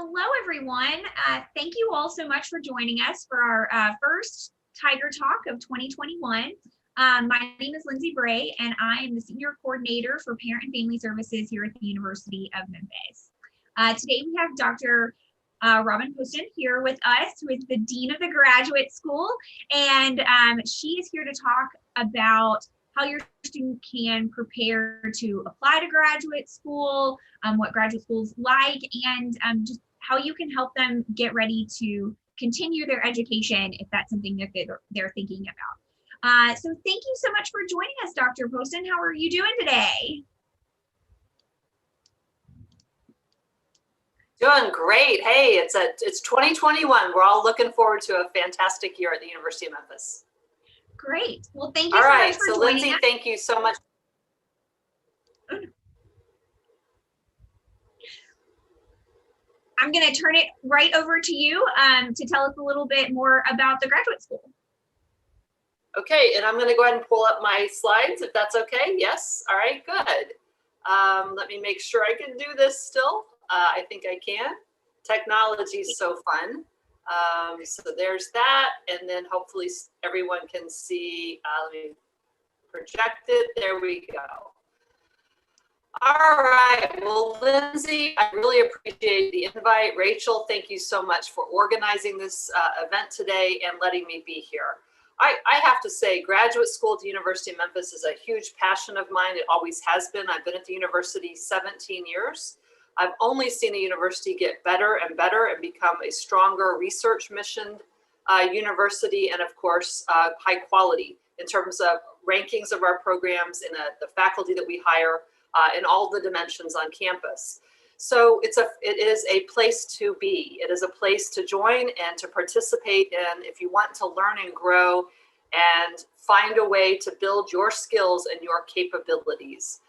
Hello, everyone. Thank you all so much for joining us for our first Tiger Talk of 2021. My name is Lindsay Bray, and I am the Senior Coordinator for Parent and Family Services here at the University of Memphis. Today we have Dr. Robin Poston here with us, who is the Dean of the Graduate School, and she is here to talk about how your student can prepare to apply to graduate school, what graduate school is like, and just how you can help them get ready to continue their education if that's something that they're thinking about. So thank you so much for joining us, Dr. Poston. How are you doing today? Doing great. Hey, it's 2021. We're all looking forward to a fantastic year at the University of Memphis. Great. Well, thank you so much for joining Lindsay, us. thank you so much. I'm going to turn it right over to you to tell us a little bit more about the graduate school. Okay, and I'm going to go ahead and pull up my slides if that's okay. Yes. All right, good. Let me make sure I can do this still. I think I can. Technology is so fun. So there's that, and then hopefully everyone can see. Let me project it. There we go. All right. Well, Lindsay, I really appreciate the invite. Rachel, thank you so much for organizing this event today and letting me be here. I have to say, graduate school at the University of Memphis is a huge passion of mine. It always has been. I've been at the university 17 years. I've only seen the university get better and better and become a stronger research mission university, and of course, high quality in terms of rankings of our programs and the faculty that we hire in all the dimensions on campus. So it is a place to be. It is a place to join and to participate in if you want to learn and grow and find a way to build your skills and your capabilities.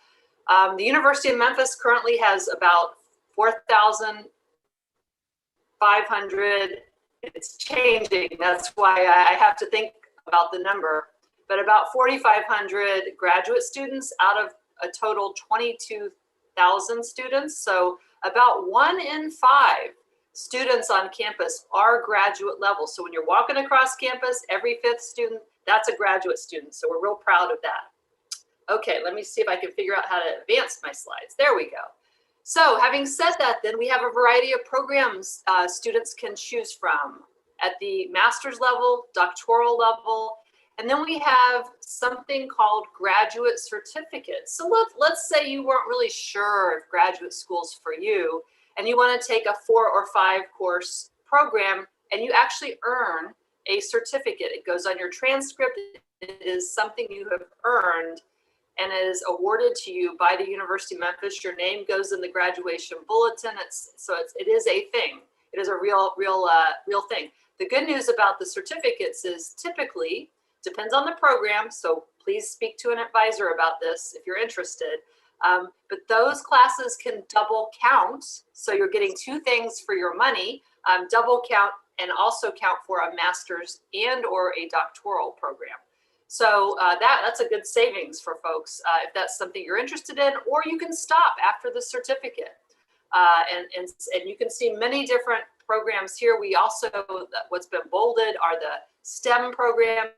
The University of Memphis currently has about 4,500. It's changing. That's why I have to think about the number. But about 4,500 graduate students out of a total 22,000 students. So about 1 in 5 students on campus are graduate level. So when you're walking across campus, every 5th student, that's a graduate student. So we're real proud of that. Okay, let me see if I can figure out how to advance my slides. There we go. So having said that, then we have a variety of programs students can choose from at the master's level, doctoral level, and then we have something called graduate certificates. So let's say you weren't really sure if graduate school's for you, and you want to take a 4 or 5 course program, and you actually earn a certificate. It goes on your transcript. It is something you have earned and is awarded to you by the University of Memphis. Your name goes in the graduation bulletin. It is a thing. It is a real thing. The good news about the certificates is typically, depends on the program, so please speak to an advisor about this if you're interested. But those classes can double count, so you're getting 2 things for your money, double count and also count for a master's and or a doctoral program. So that's a good savings for folks if that's something you're interested in, or you can stop after the certificate. And you can see many different programs here. We also, what's been bolded are the STEM programs,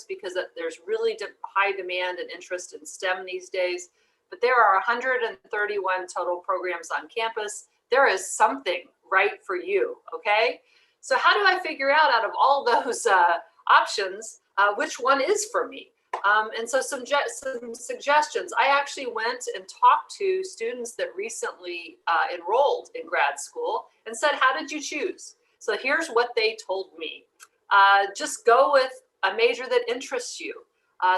because there's really high demand and interest in STEM these days. But there are 131 total programs on campus. There is something right for you, okay? So how do I figure out of all those options, which one is for me? And so some suggestions. I actually went and talked to students that recently enrolled in grad school and said, how did you choose? So here's what they told me. Just go with a major that interests you,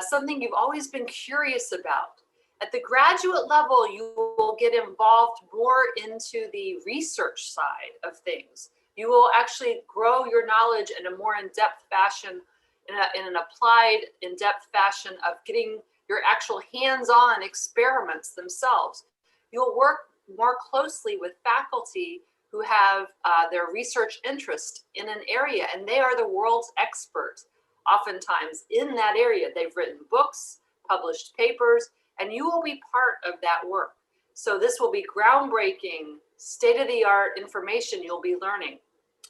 something you've always been curious about. At the graduate level, you will get involved more into the research side of things. You will actually grow your knowledge in a more in-depth fashion, in an applied, in-depth fashion of getting your actual hands-on experiments themselves. You'll work more closely with faculty who have their research interest in an area, and they are the world's expert, oftentimes in that area. They've written books, published papers, and you will be part of that work. So this will be groundbreaking, state-of-the-art information you'll be learning.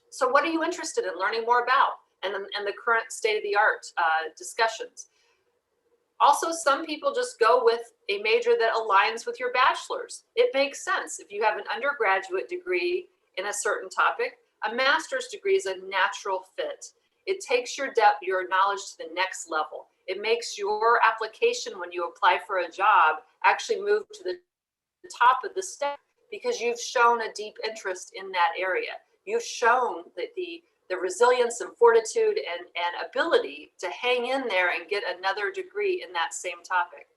So what are you interested in learning more about, and the current state-of-the-art discussions? Also, some people just go with a major that aligns with your bachelor's. It makes sense. If you have an undergraduate degree in a certain topic, a master's degree is a natural fit. It takes your depth, your knowledge to the next level. It makes your application when you apply for a job actually move to the top of the stack because you've shown a deep interest in that area. You've shown that the resilience and fortitude and ability to hang in there and get another degree in that same topic.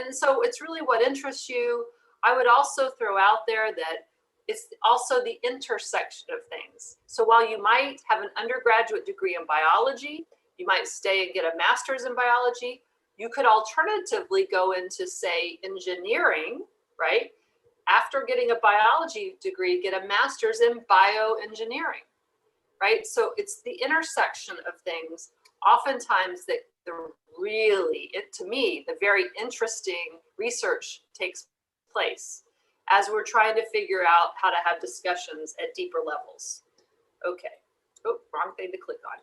And so it's really what interests you. I would also throw out there that it's also the intersection of things. So while you might have an undergraduate degree in biology, you might stay and get a master's in biology, you could alternatively go into, say, engineering, right? After getting a biology degree, get a master's in bioengineering, right? So it's the intersection of things, oftentimes that to me, the very interesting research takes place as we're trying to figure out how to have discussions at deeper levels. Okay. Oh, wrong thing to click on.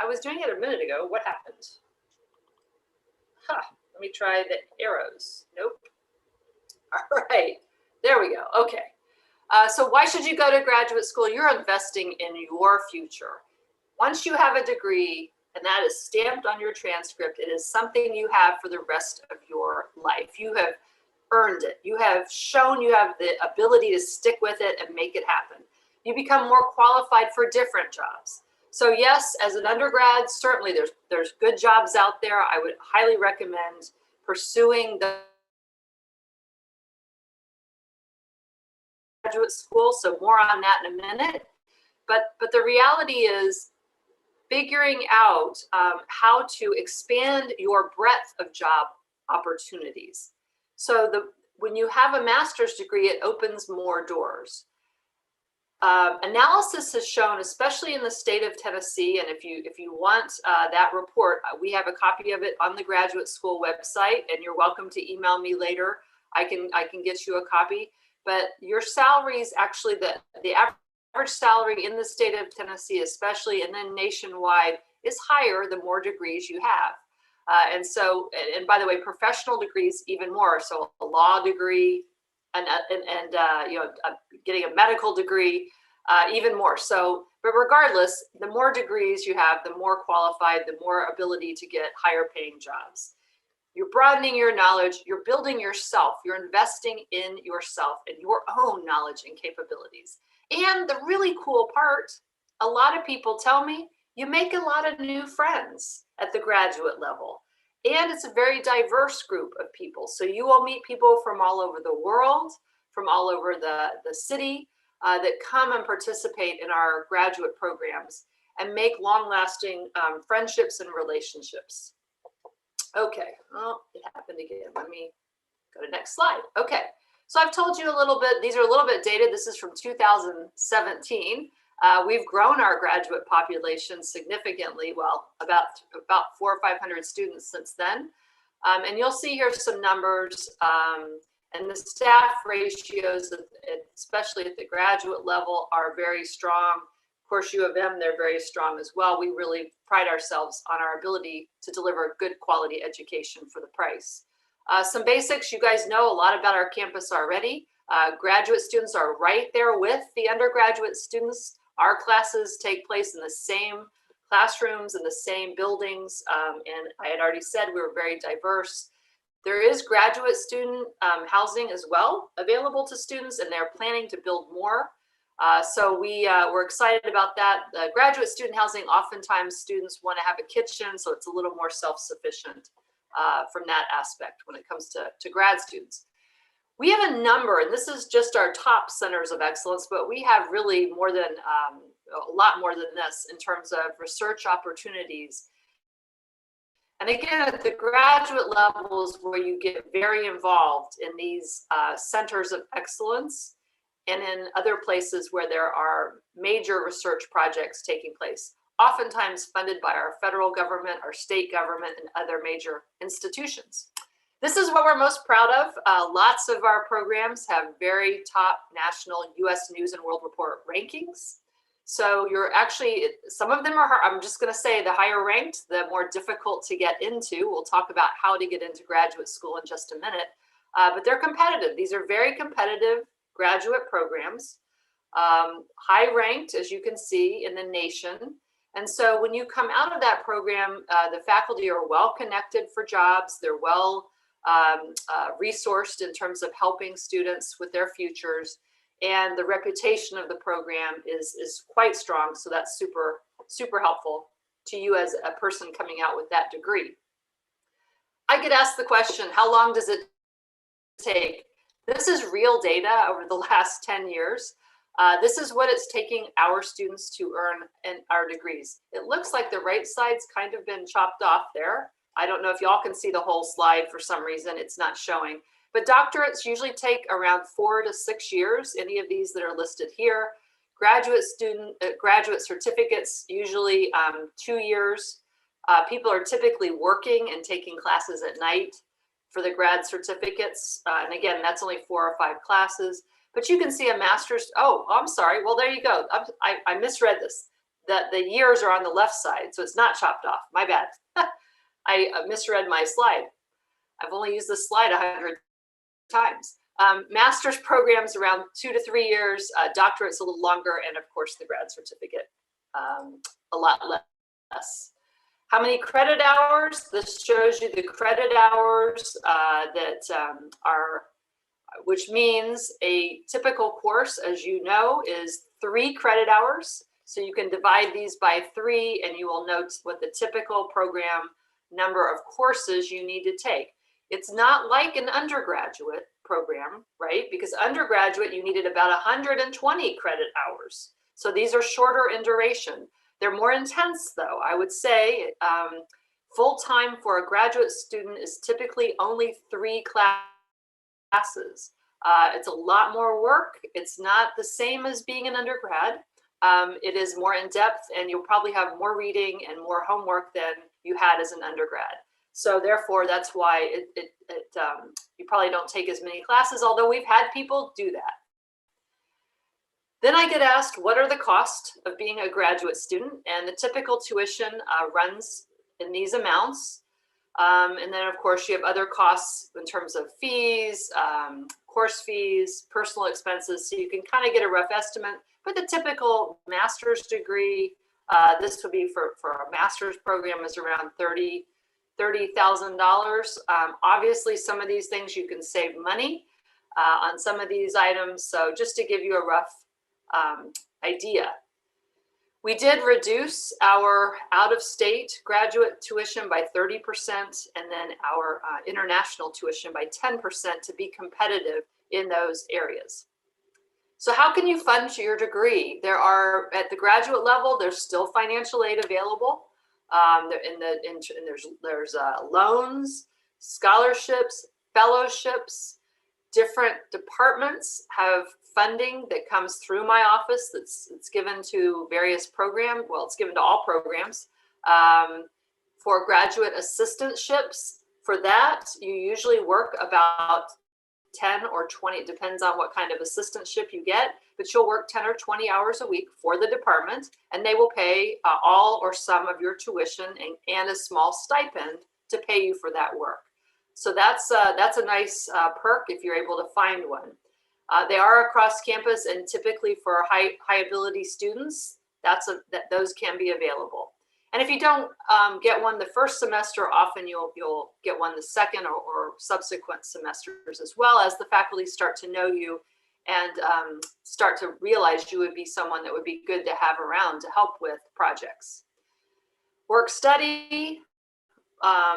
I was doing it a minute ago. What happened? Let me try the arrows. Nope. All right. There we go. Okay. So why should you go to graduate school? You're investing in your future. Once you have a degree and that is stamped on your transcript, it is something you have for the rest of your life. You have earned it. You have shown you have the ability to stick with it and make it happen. You become more qualified for different jobs. So yes, as an undergrad, certainly there's good jobs out there. I would highly recommend pursuing the graduate school. So more on that in a minute. But the reality is figuring out how to expand your breadth of job opportunities. So when you have a master's degree, it opens more doors. Analysis has shown, especially in the state of Tennessee, and if you want that report, we have a copy of it on the graduate school website, and you're welcome to email me later. I can get you a copy. But your salaries, actually, the average salary in the state of Tennessee, especially, and then nationwide, is higher the more degrees you have. And by the way, professional degrees even more. So a law degree and getting a medical degree, even more. So, but regardless, the more degrees you have, the more qualified, the more ability to get higher paying jobs. You're broadening your knowledge, you're building yourself, you're investing in yourself and your own knowledge and capabilities. And the really cool part, a lot of people tell me, you make a lot of new friends at the graduate level. And it's a very diverse group of people. So you will meet people from all over the world, from all over the city that come and participate in our graduate programs and make long-lasting friendships and relationships. Okay, well, it happened again. Let me go to next slide. Okay, so I've told you a little bit, these are a little bit dated. This is from 2017. We've grown our graduate population significantly, well, about 400 or 500 students since then. And you'll see here some numbers and the staff ratios, especially at the graduate level, are very strong. Of course, U of M, they're very strong as well. We really pride ourselves on our ability to deliver good quality education for the price. Some basics, you guys know a lot about our campus already. Graduate students are right there with the undergraduate students. Our classes take place in the same classrooms, in the same buildings. And I had already said we were very diverse. There is graduate student housing as well available to students, and they're planning to build more. So we're excited about that. Graduate student housing, oftentimes students want to have a kitchen, so it's a little more self-sufficient from that aspect when it comes to grad students. We have a number, and this is just our top centers of excellence, but we have really more than a lot more than this in terms of research opportunities. And again, at the graduate levels where you get very involved in these centers of excellence and in other places where there are major research projects taking place, oftentimes funded by our federal government, our state government, and other major institutions. This is what we're most proud of. Lots of our programs have very top national US News and World Report rankings. So you're actually, some of them are, I'm just going to say the higher ranked, the more difficult to get into. We'll talk about how to get into graduate school in just a minute, but they're competitive. These are very competitive graduate programs, high ranked, as you can see, in the nation. And so when you come out of that program, the faculty are well connected for jobs. They're well resourced in terms of helping students with their futures, and the reputation of the program is quite strong. So that's super helpful to you as a person coming out with that degree. I get asked the question, how long does it take? This is real data over the last 10 years. This is what it's taking our students to earn in our degrees. It looks like the right side's kind of been chopped off there. I don't know if y'all can see the whole slide. For some reason, it's not showing. But doctorates usually take around 4 to 6 years, any of these that are listed here. Graduate certificates, usually 2 years. People are typically working and taking classes at night for the grad certificates. And again, that's only 4 or 5 classes. But you can see a master's, oh, I'm sorry. Well, there you go. I misread this. The years are on the left side, so it's not chopped off. My bad. I misread my slide. I've only used this slide 100 times. Master's programs around 2 to 3 years, doctorates a little longer, and of course the grad certificate a lot less. How many credit hours? This shows you the credit hours which means a typical course, as you know, is 3 credit hours. So you can divide these by 3, and you will note what the typical program number of courses you need to take. It's not like an undergraduate program, right? Because undergraduate, you needed about 120 credit hours. So these are shorter in duration. They're more intense, though. I would say full-time for a graduate student is typically only 3 classes. It's a lot more work. It's not the same as being an undergrad. It is more in depth, and you'll probably have more reading and more homework than you had as an undergrad. So therefore, that's why you probably don't take as many classes, although we've had people do that. Then I get asked, what are the costs of being a graduate student? And the typical tuition runs in these amounts. And then, of course, you have other costs in terms of fees, course fees, personal expenses. So you can kind of get a rough estimate. But the typical master's degree, this would be for a master's program, is around $30,000. Obviously, some of these things you can save money on some of these items. So just to give you a rough idea. We did reduce our out-of-state graduate tuition by 30%, and then our international tuition by 10% to be competitive in those areas. So how can you fund your degree? There are, at the graduate level, there's still financial aid available. There's loans, scholarships, fellowships. Different departments have funding that comes through my office that's given to various programs. Well, it's given to all programs. For graduate assistantships, for that, you usually work about 10 or 20, it depends on what kind of assistantship you get, but you'll work 10 or 20 hours a week for the department, and they will pay all or some of your tuition and a small stipend to pay you for that work. So that's a nice perk if you're able to find one. They are across campus, and typically for high ability students, those can be available. And if you don't get one the first semester, often you'll get one the second or subsequent semesters, as well as the faculty start to know you and start to realize you would be someone that would be good to have around to help with projects. Work study,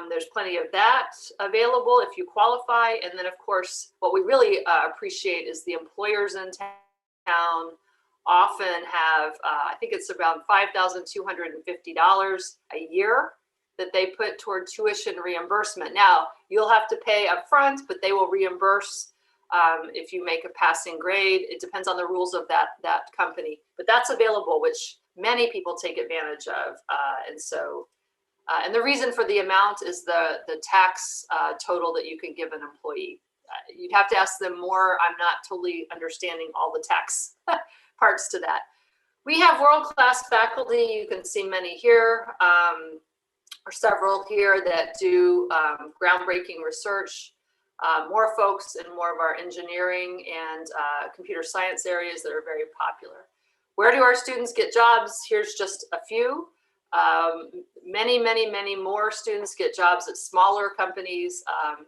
there's plenty of that available if you qualify. And then, of course, what we really appreciate is the employers in town often have, I think it's around $5,250 a year that they put toward tuition reimbursement. Now, you'll have to pay up front, but they will reimburse if you make a passing grade. It depends on the rules of that company, but that's available, which many people take advantage of. And so And the reason for the amount is the tax total that you can give an employee. You'd have to ask them more. I'm not totally understanding all the tax parts to that. We have world-class faculty. You can see many here, or several here that do groundbreaking research. More folks in more of our engineering and computer science areas that are very popular. Where do our students get jobs? Here's just a few. Many more students get jobs at smaller companies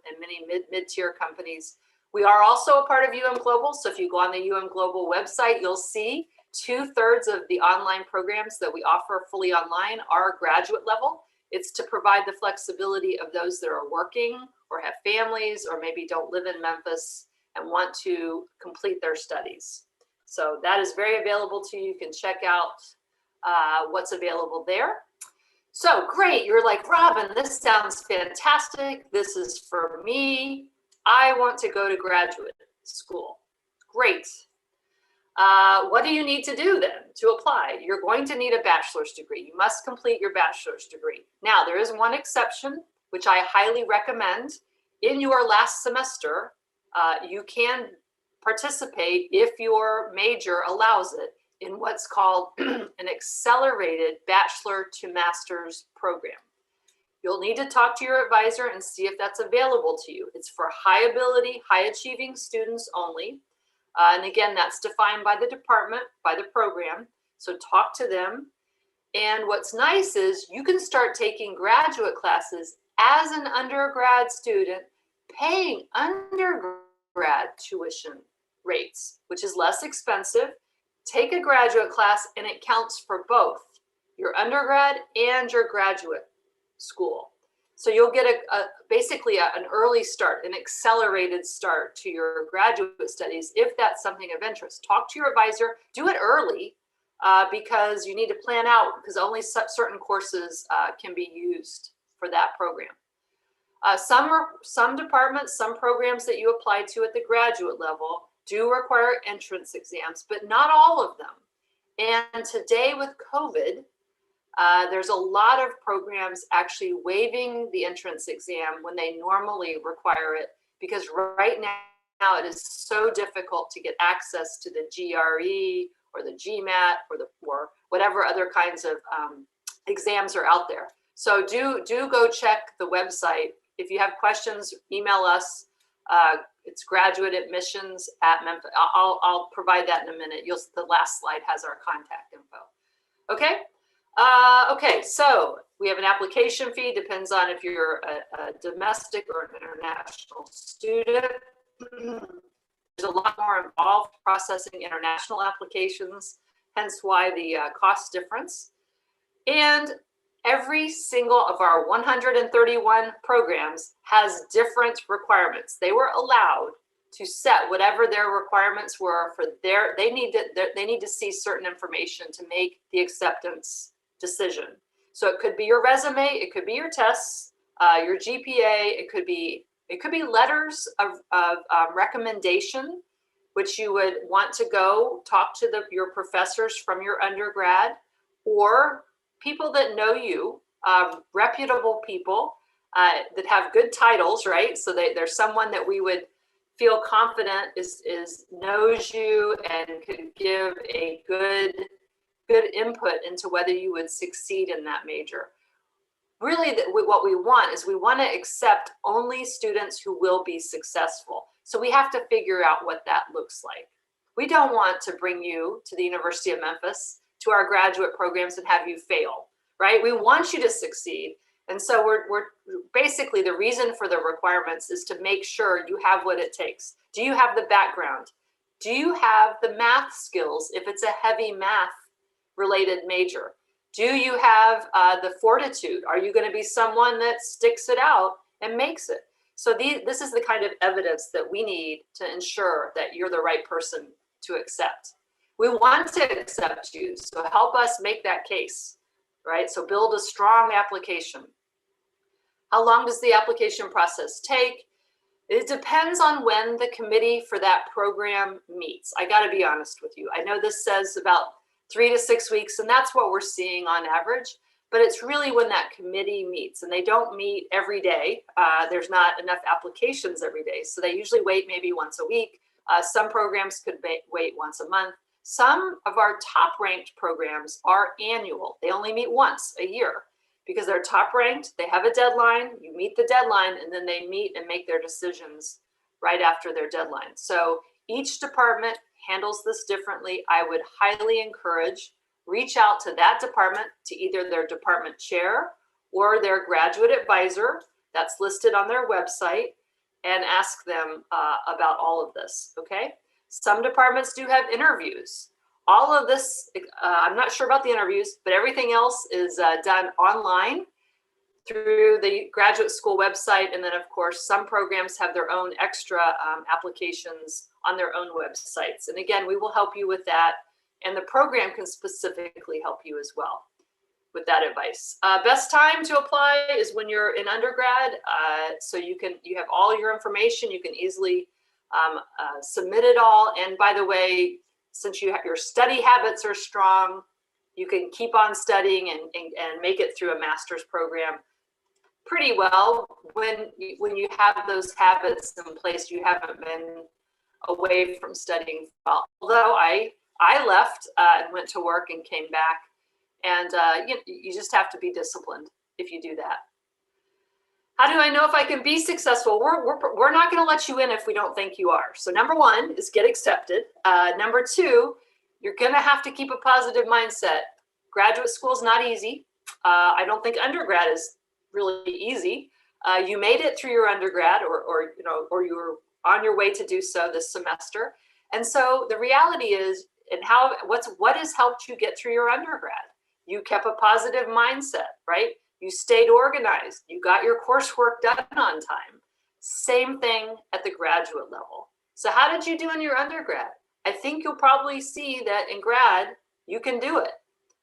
and many mid-tier companies. We are also a part of Global. So if you go on the Global website, you'll see 2/3 of the online programs that we offer fully online are graduate level. It's to provide the flexibility of those that are working or have families or maybe don't live in Memphis and want to complete their studies. So that is very available to you. You can check out what's available there. So great, you're like, Robin, this sounds fantastic. This is for me. I want to go to graduate school. Great. What do you need to do then to apply? You're going to need a bachelor's degree. You must complete your bachelor's degree. Now, there is one exception, which I highly recommend. In your last semester, you can participate, if your major allows it, in what's called an accelerated bachelor to master's program. You'll need to talk to your advisor and see if that's available to you. It's for high ability, high achieving students only. And again, that's defined by the department, by the program. So talk to them. And what's nice is you can start taking graduate classes as an undergrad student, paying undergrad tuition rates, which is less expensive. Take a graduate class and it counts for both your undergrad and your graduate school. So you'll get basically an early start, an accelerated start to your graduate studies if that's something of interest. Talk to your advisor, do it early because you need to plan out, because only certain courses can be used for that program. Some departments, some programs that you apply to at the graduate level do require entrance exams, but not all of them. And today with COVID, there's a lot of programs actually waiving the entrance exam when they normally require it, because right now it is so difficult to get access to the GRE or the GMAT or whatever other kinds of exams are out there. So do go check the website. If you have questions, email us. It's graduate admissions at Memphis. I'll provide that in a minute. The last slide has our contact info. Okay. Okay, so we have an application fee, depends on if you're a domestic or an international student. There's a lot more involved processing international applications, hence why the cost difference. And every single of our 131 programs has different requirements. They were allowed to set whatever their requirements were for they need to see certain information to make the acceptance decision. So it could be your resume, it could be your tests, your GPA, it could be letters of recommendation, which you would want to go talk to your professors from your undergrad, or people that know you, reputable people that have good titles, right? So there's someone that we would feel confident knows you and could give a good input into whether you would succeed in that major. Really, what we want to accept only students who will be successful. So we have to figure out what that looks like. We don't want to bring you to the University of Memphis, to our graduate programs, and have you fail, right? We want you to succeed. And so we're basically, the reason for the requirements is to make sure you have what it takes. Do you have the background? Do you have the math skills if it's a heavy math related major? Do you have the fortitude? Are you going to be someone that sticks it out and makes it? So this is the kind of evidence that we need to ensure that you're the right person to accept. We want to accept you, so help us make that case, right? So build a strong application. How long does the application process take? It depends on when the committee for that program meets. I got to be honest with you. I know this says about 3 to 6 weeks, and that's what we're seeing on average. but it's really when that committee meets, and they don't meet every day. There's not enough applications every day. So they usually wait maybe once a week. Some programs could wait once a month. Some of our top ranked programs are annual. They only meet once a year because they're top ranked. They have a deadline, you meet the deadline, and then they meet and make their decisions right after their deadline. So each department handles this differently. I would highly encourage reach out to that department, to either their department chair or their graduate advisor that's listed on their website, and ask them about all of this, okay? Some departments do have interviews. All of this, I'm not sure about the interviews, but everything else is done online through the graduate school website. And then of course, some programs have their own extra applications on their own websites. And again, we will help you with that. And the program can specifically help you as well with that advice. Best time to apply is when you're in undergrad. So you have all your information, you can easily submit it all. And by the way, since your study habits are strong, you can keep on studying and make it through a master's program pretty well. When you have those habits in place, you haven't been away from studying. Although I left and went to work and came back, and you just have to be disciplined if you do that. How do I know if I can be successful? We're not going to let you in if we don't think you are. So number one is get accepted. Number two, you're going to have to keep a positive mindset. Graduate school is not easy. I don't think undergrad is really easy. You made it through your undergrad, or you were on your way to do so this semester. And so the reality is, and what has helped you get through your undergrad? You kept a positive mindset, right? You stayed organized. You got your coursework done on time. Same thing at the graduate level. So how did you do in your undergrad? I think you'll probably see that in grad, you can do it.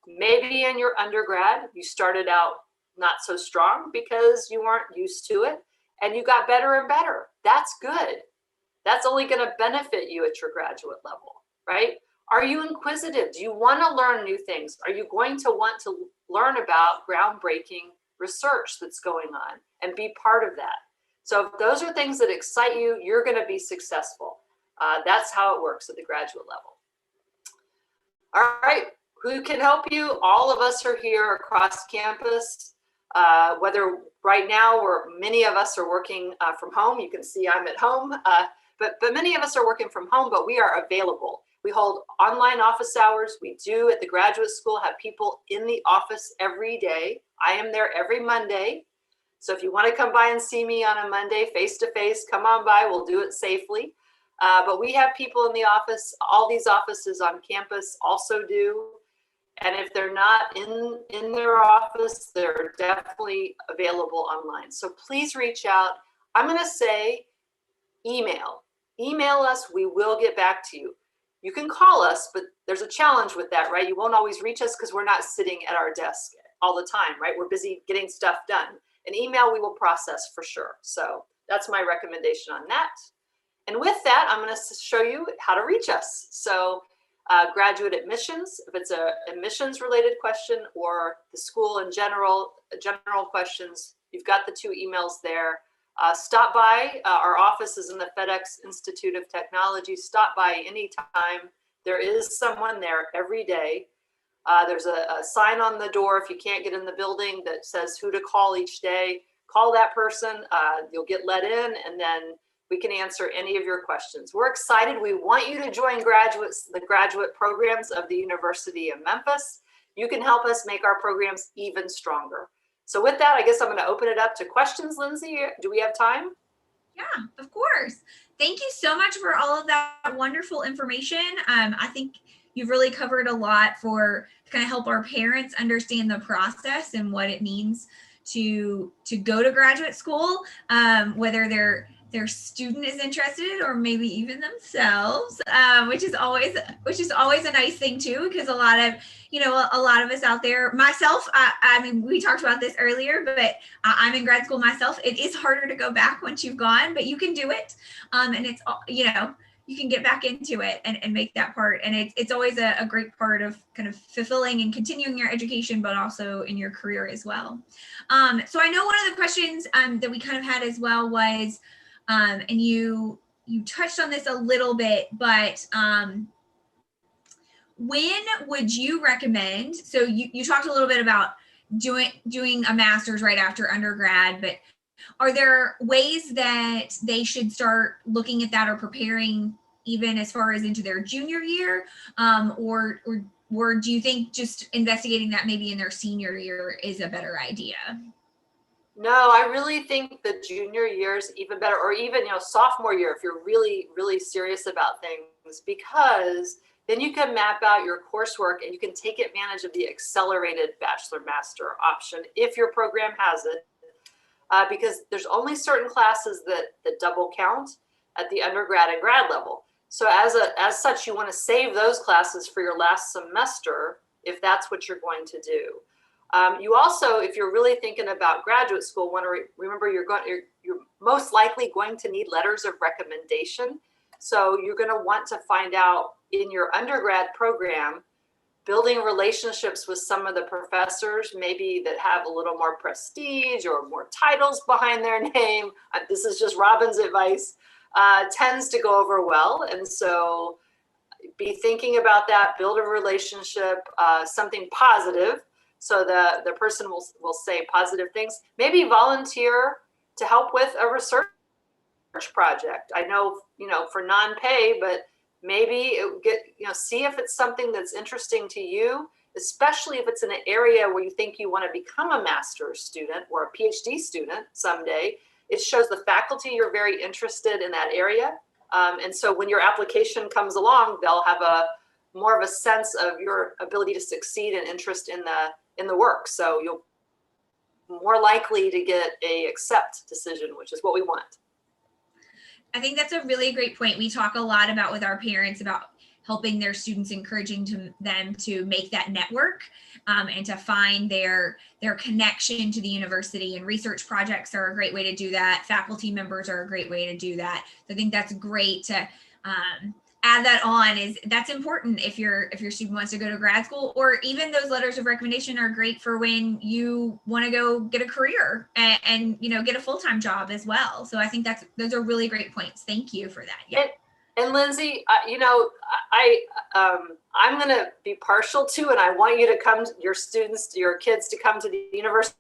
Maybe in your undergrad, you started out not so strong because you weren't used to it, and you got better and better. That's good. That's only going to benefit you at your graduate level, right? Are you inquisitive? Do you want to learn new things? Are you going to want to learn about groundbreaking research that's going on and be part of that? So if those are things that excite you, you're going to be successful. That's how it works at the graduate level. All right, who can help you? All of us are here across campus. Whether right now, many of us are working from home. You can see I'm at home, but many of us are working from home, but we are available. We hold online office hours. We do at the graduate school have people in the office every day. I am there every Monday. So if you want to come by and see me on a Monday face to face, come on by. We'll do it safely. But we have people in the office. All these offices on campus also do. And if they're not in their office, they're definitely available online. So please reach out. I'm going to say email. Email us. We will get back to you. You can call us, but there's a challenge with that, right? You won't always reach us because we're not sitting at our desk all the time, right? We're busy getting stuff done. An email we will process for sure. So that's my recommendation on that. And with that, I'm going to show you how to reach us. So graduate admissions, if it's a admissions related question, or the school in general questions, you've got the two emails there. Stop by. Our office is in the FedEx Institute of Technology. Stop by anytime. There is someone there every day. There's a sign on the door if you can't get in the building that says who to call each day. Call that person. You'll get let in, and then we can answer any of your questions. We're excited. We want you to join the graduate programs of the University of Memphis. You can help us make our programs even stronger. So with that, I guess I'm going to open it up to questions. Lindsay, do we have time? Yeah, of course. Thank you so much for all of that wonderful information. I think you've really covered a lot to kind of help our parents understand the process and what it means to go to graduate school, whether their student is interested or maybe even themselves, which is always a nice thing too, because a lot of us out there, myself, I mean, we talked about this earlier, but I'm in grad school myself. It is harder to go back once you've gone, but you can do it. And it's, you can get back into it and make that part. And it's always a great part of kind of fulfilling and continuing your education, but also in your career as well. So I know one of the questions that we kind of had as well was, and you touched on this a little bit, but when would you recommend, so you talked a little bit about doing a master's right after undergrad, but are there ways that they should start looking at that or preparing even as far as into their junior year? Or do you think just investigating that maybe in their senior year is a better idea? No, I really think the junior year is even better, or even, sophomore year if you're really, really serious about things, because then you can map out your coursework and you can take advantage of the accelerated bachelor master option if your program has it. Because there's only certain classes that double count at the undergrad and grad level. So as such, you want to save those classes for your last semester if that's what you're going to do. You also, if you're really thinking about graduate school, want to remember you're most likely going to need letters of recommendation. So you're going to want to find out in your undergrad program, building relationships with some of the professors, maybe that have a little more prestige or more titles behind their name. This is just Robin's advice, tends to go over well. And so be thinking about that, build a relationship, something positive. So the person will say positive things, maybe volunteer to help with a research project. I know, for non-pay, but maybe see if it's something that's interesting to you, especially if it's in an area where you think you want to become a master's student or a PhD student someday. It shows the faculty you're very interested in that area. And so when your application comes along, they'll have more of a sense of your ability to succeed and interest in the work. So you'll more likely to get a accept decision, which is what we want. I think that's a really great point. We talk a lot about with our parents about helping their students, encouraging them to make that network and to find their connection to the university. And research projects are a great way to do that. Faculty members are a great way to do that. So I think that's great to add that on. That's important if your student wants to go to grad school, or even those letters of recommendation are great for when you want to go get a career and get a full-time job as well. So I think those are really great points. Thank you for that. Yeah. And Lindsay, I'm going to be partial to, and I want you to come, your kids to come to the University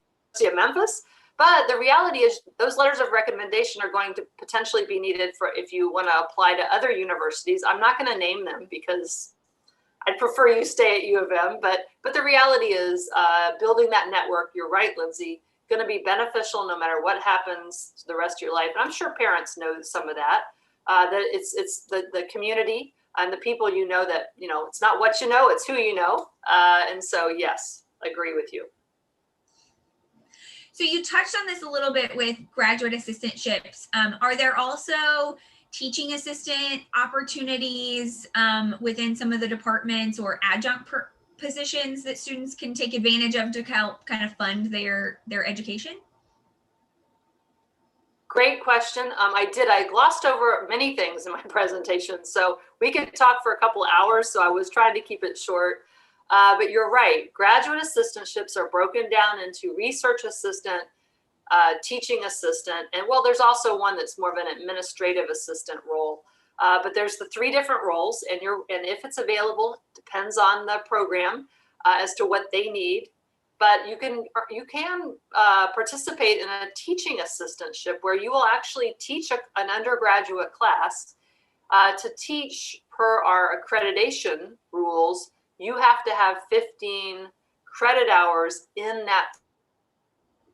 of Memphis. But the reality is those letters of recommendation are going to potentially be needed for if you want to apply to other universities. I'm not going to name them because I'd prefer you stay at U of M. But the reality is building that network, you're right, Lindsay, going to be beneficial no matter what happens to the rest of your life. And I'm sure parents know some of that, that it's the community and the people that, it's not what you know, it's who you know. And so, yes, agree with you. So you touched on this a little bit with graduate assistantships. Are there also teaching assistant opportunities within some of the departments or adjunct positions that students can take advantage of to help kind of fund their education? Great question. I glossed over many things in my presentation, so we could talk for a couple hours, so I was trying to keep it short. But you're right. Graduate assistantships are broken down into research assistant, teaching assistant, and there's also one that's more of an administrative assistant role. But there's the three different roles, and if it's available, depends on the program as to what they need. But you can participate in a teaching assistantship where you will actually teach an undergraduate class. To teach per our accreditation rules, you have to have 15 credit hours in that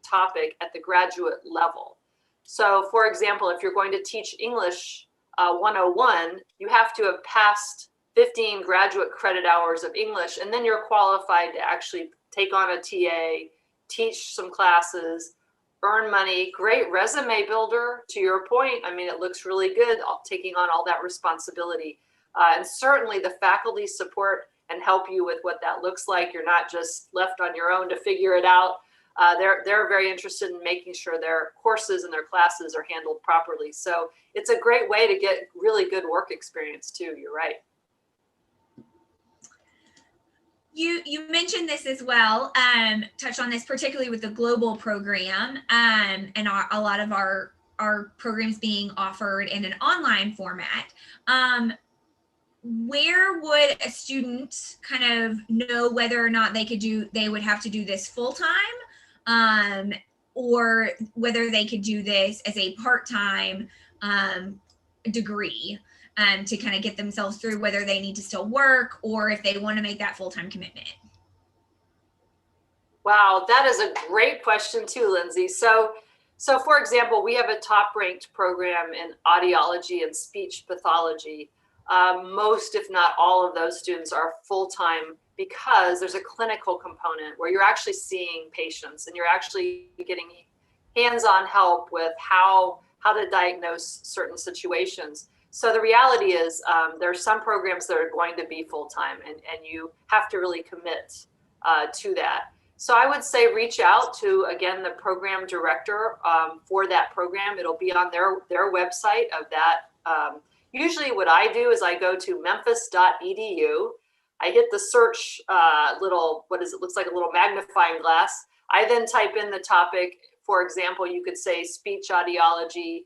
topic at the graduate level. So for example, if you're going to teach English 101, you have to have passed 15 graduate credit hours of English, and then you're qualified to actually take on a TA, teach some classes, earn money. Great resume builder, to your point. I mean, it looks really good taking on all that responsibility. And certainly the faculty support and help you with what that looks like. You're not just left on your own to figure it out. they're very interested in making sure their courses and their classes are handled properly. So it's a great way to get really good work experience too. You're right. You mentioned this as well, touched on this particularly with the global program, and a lot of our programs being offered in an online format. Where would a student kind of know whether or not they would have to do this full time, or whether they could do this as a part-time degree? To kind of get themselves through, whether they need to still work or if they want to make that full-time commitment? Wow, that is a great question too, Lindsay. So for example, we have a top-ranked program in audiology and speech pathology. Most, if not all of those students are full-time because there's a clinical component where you're actually seeing patients and you're actually getting hands-on help with how to diagnose certain situations. So the reality is there are some programs that are going to be full-time and you have to really commit to that. So I would say reach out to, again, the program director for that program. It'll be on their website of that. Usually what I do is I go to memphis.edu. I hit the search looks like a little magnifying glass. I then type in the topic. For example, you could say speech audiology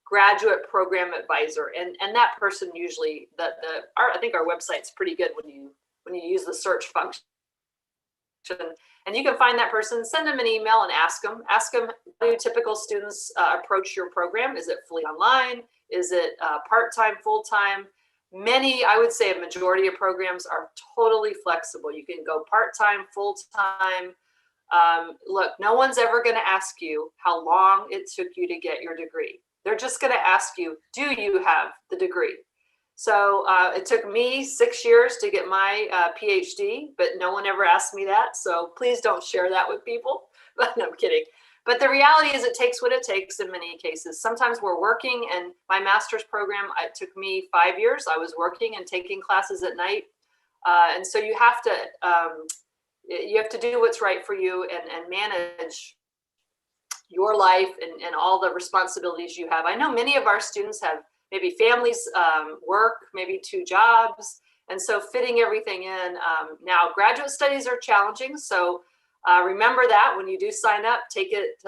graduate program advisor, and that person usually I think our website's pretty good when you use the search function, and you can find that person, send them an email and ask them how do typical students approach your program. Is it fully online? Is it part-time, full-time? I would say a majority of programs are totally flexible. You can go part-time, full-time. Look, no one's ever going to ask you how long it took you to get your degree. They're just going to ask you, do you have the degree? So it took me 6 years to get my PhD, but no one ever asked me that. So please don't share that with people. No, I'm kidding. But the reality is it takes what it takes in many cases. Sometimes we're working, and my master's program, it took me 5 years. I was working and taking classes at night. And so you have to do what's right for you and manage your life and all the responsibilities you have. I know many of our students have maybe families, work, maybe 2 jobs. And so fitting everything in. Now, graduate studies are challenging. So remember that when you do sign up, take it,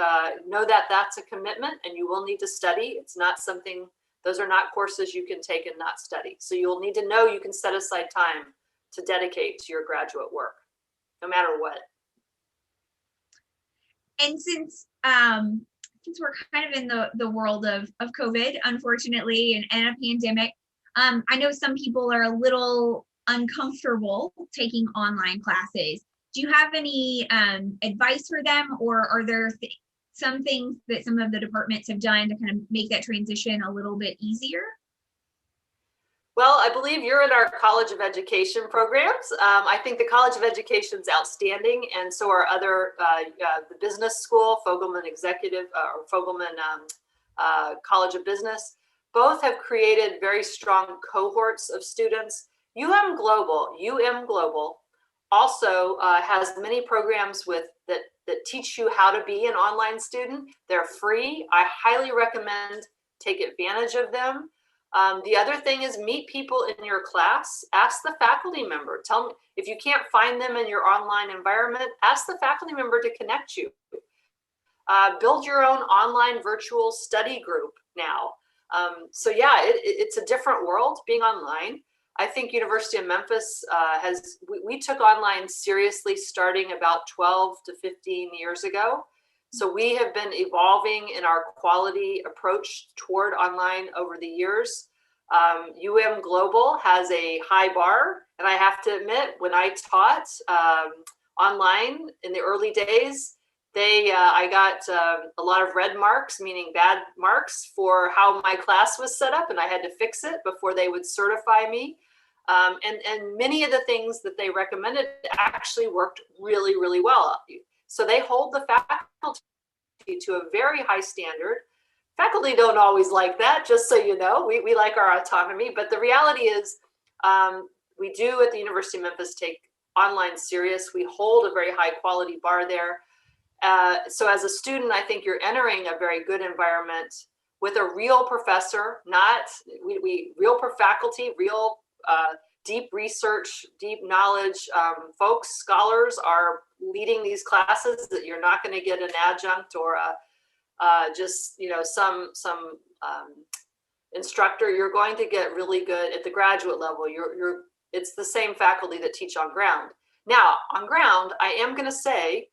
know that that's a commitment and you will need to study. It's not something, those are not courses you can take and not study. So you'll need to know you can set aside time to dedicate to your graduate work, no matter what. And since we're kind of in the world of COVID, unfortunately, and a pandemic, I know some people are a little uncomfortable taking online classes. Do you have any advice for them, or are there some things that some of the departments have done to kind of make that transition a little bit easier? Well, I believe you're in our College of Education programs. I think the College of Education is outstanding, and so are other, the business school, Fogelman Executive, or Fogelman College of Business. Both have created very strong cohorts of students. UM Global also has many programs that teach you how to be an online student. They're free. I highly recommend take advantage of them. The other thing is meet people in your class. Ask the faculty member. Tell me if you can't find them in your online environment, ask the faculty member to connect you. Build your own online virtual study group now. So yeah, it's a different world being online. I think University of Memphis we took online seriously starting about 12 to 15 years ago. So we have been evolving in our quality approach toward online over the years. UM Global has a high bar, and I have to admit, when I taught online in the early days, I got a lot of red marks, meaning bad marks, for how my class was set up, and I had to fix it before they would certify me. And many of the things that they recommended actually worked really, really well. So they hold the faculty to a very high standard. Faculty don't always like that, just so you know. We like our autonomy, but the reality is we do at the University of Memphis take online serious. We hold a very high quality bar there. So as a student, I think you're entering a very good environment with a real professor, not real faculty, real deep research, deep knowledge folks, scholars are leading these classes that you're not going to get an adjunct or just some instructor. You're going to get really good at the graduate level. It's the same faculty that teach OnGround. Now, OnGround, I am going to say,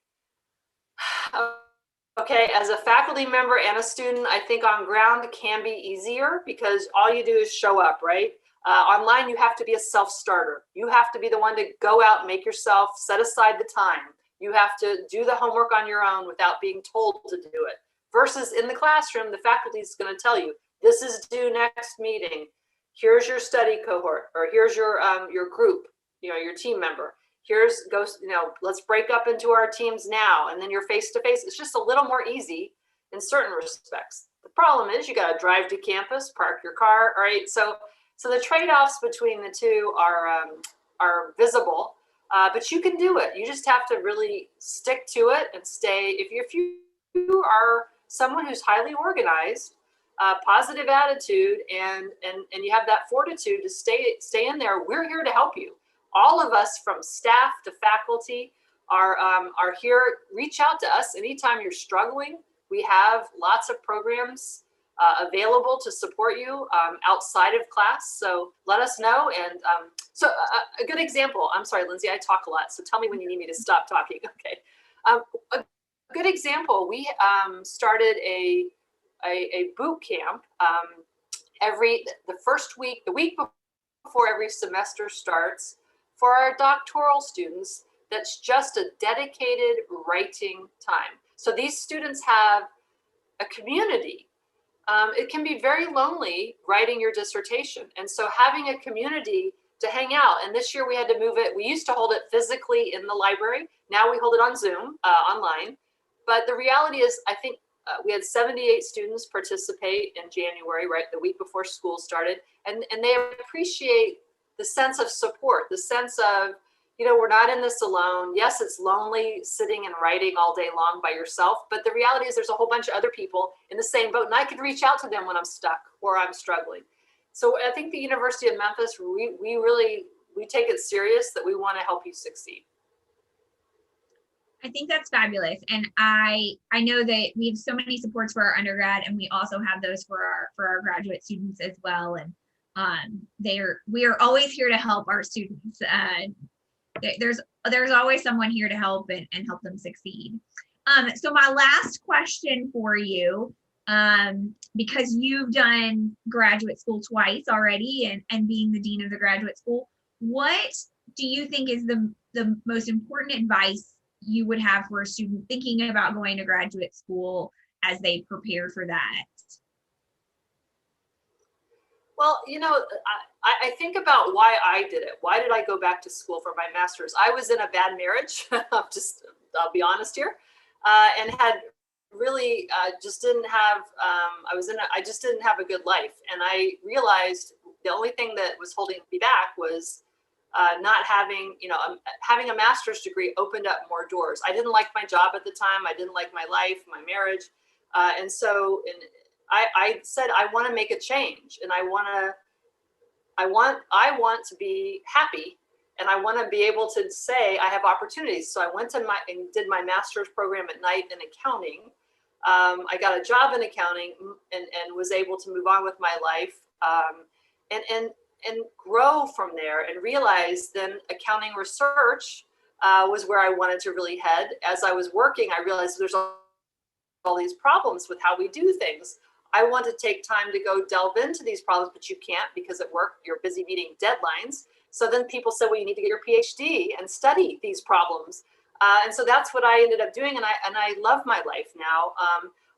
okay, as a faculty member and a student, I think OnGround can be easier because all you do is show up, right? Online, you have to be a self-starter. You have to be the one to go out, make yourself, set aside the time. You have to do the homework on your own without being told to do it. Versus in the classroom, the faculty is going to tell you, this is due next meeting. Here's your study cohort, or here's your group, your team member. Let's break up into our teams now, and then you're face to face. It's just a little more easy in certain respects. The problem is you got to drive to campus, park your car, all right? So the trade-offs between the two are visible, but you can do it. You just have to really stick to it and stay. If you are someone who's highly organized, positive attitude, and you have that fortitude to stay in there, we're here to help you. All of us, from staff to faculty, are here. Reach out to us anytime you're struggling. We have lots of programs available to support you outside of class. So let us know. And so a good example, I'm sorry, Lindsay, I talk a lot. So tell me when you need me to stop talking. Okay. A good example, we started a boot camp the week before every semester starts, for our doctoral students. That's just a dedicated writing time. So these students have a community. It can be very lonely writing your dissertation. And so having a community to hang out, and this year we had to move it. We used to hold it physically in the library. Now we hold it on Zoom, online. But the reality is, I think we had 78 students participate in January, right, the week before school started. And they appreciate the sense of support, the sense of, we're not in this alone. Yes, it's lonely sitting and writing all day long by yourself, but the reality is there's a whole bunch of other people in the same boat, and I can reach out to them when I'm stuck or I'm struggling. So I think the University of Memphis, we take it serious that we want to help you succeed. I think that's fabulous. And I know that we have so many supports for our undergrad, and we also have those for our graduate students as well. And we are always here to help our students. There's always someone here to help and help them succeed. So my last question for you, because you've done graduate school twice already and being the dean of the graduate school, what do you think is the most important advice you would have for a student thinking about going to graduate school as they prepare for that? Well, I think about why I did it. Why did I go back to school for my master's? I was in a bad marriage. I'll be honest here, and had really just didn't have. I just didn't have a good life, and I realized the only thing that was holding me back was not having, having a master's degree opened up more doors. I didn't like my job at the time. I didn't like my life, my marriage, and so I said I want to make a change, and I want to be happy, and I want to be able to say I have opportunities. So I went and did my master's program at night in accounting. I got a job in accounting and was able to move on with my life, and grow from there, and realize then accounting research was where I wanted to really head. As I was working, I realized there's all these problems with how we do things. I want to take time to go delve into these problems, but you can't because at work you're busy meeting deadlines. So then people said, well, you need to get your PhD and study these problems. And so that's what I ended up doing. And I love my life now.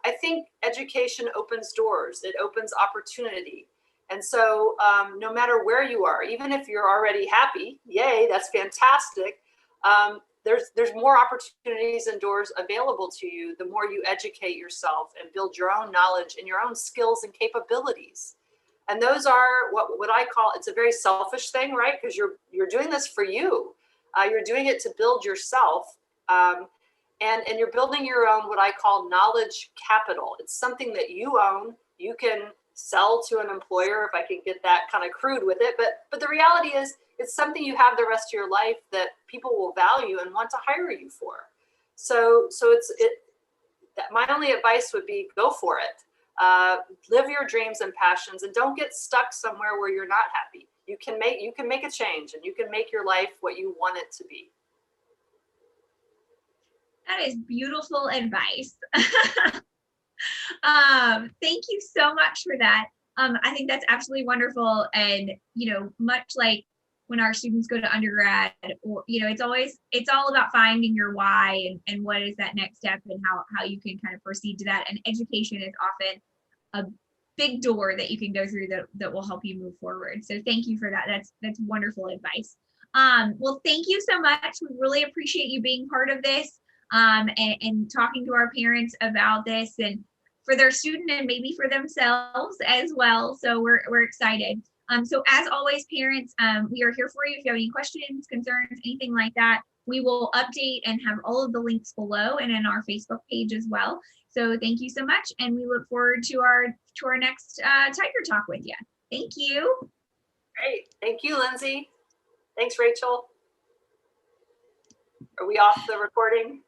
I think education opens doors. It opens opportunity. And so no matter where you are, even if you're already happy, yay, that's fantastic. There's more opportunities and doors available to you the more you educate yourself and build your own knowledge and your own skills and capabilities. And those are what I call, it's a very selfish thing, right? Because you're doing this for you. You're doing it to build yourself. and you're building your own, what I call knowledge capital. It's something that you own. You can sell to an employer, if I can get that kind of crude with it. But the reality is, it's something you have the rest of your life that people will value and want to hire you for. So my only advice would be, go for it. Live your dreams and passions, and don't get stuck somewhere where you're not happy. You can make a change, and you can make your life what you want it to be. That is beautiful advice. Thank you so much for that. I think that's absolutely wonderful. And, much like when our students go to undergrad, or, it's all about finding your why and what is that next step and how you can kind of proceed to that. And education is often a big door that you can go through that will help you move forward. So thank you for that. That's wonderful advice. Well, thank you so much. We really appreciate you being part of this, and talking to our parents about this, and for their student and maybe for themselves as well. So we're excited. So as always, parents, we are here for you. If you have any questions, concerns, anything like that, we will update and have all of the links below and in our Facebook page as well. So thank you so much. And we look forward to our next Tiger Talk with you. Thank you. Great. Thank you, Lindsay. Thanks, Rachel. Are we off the recording?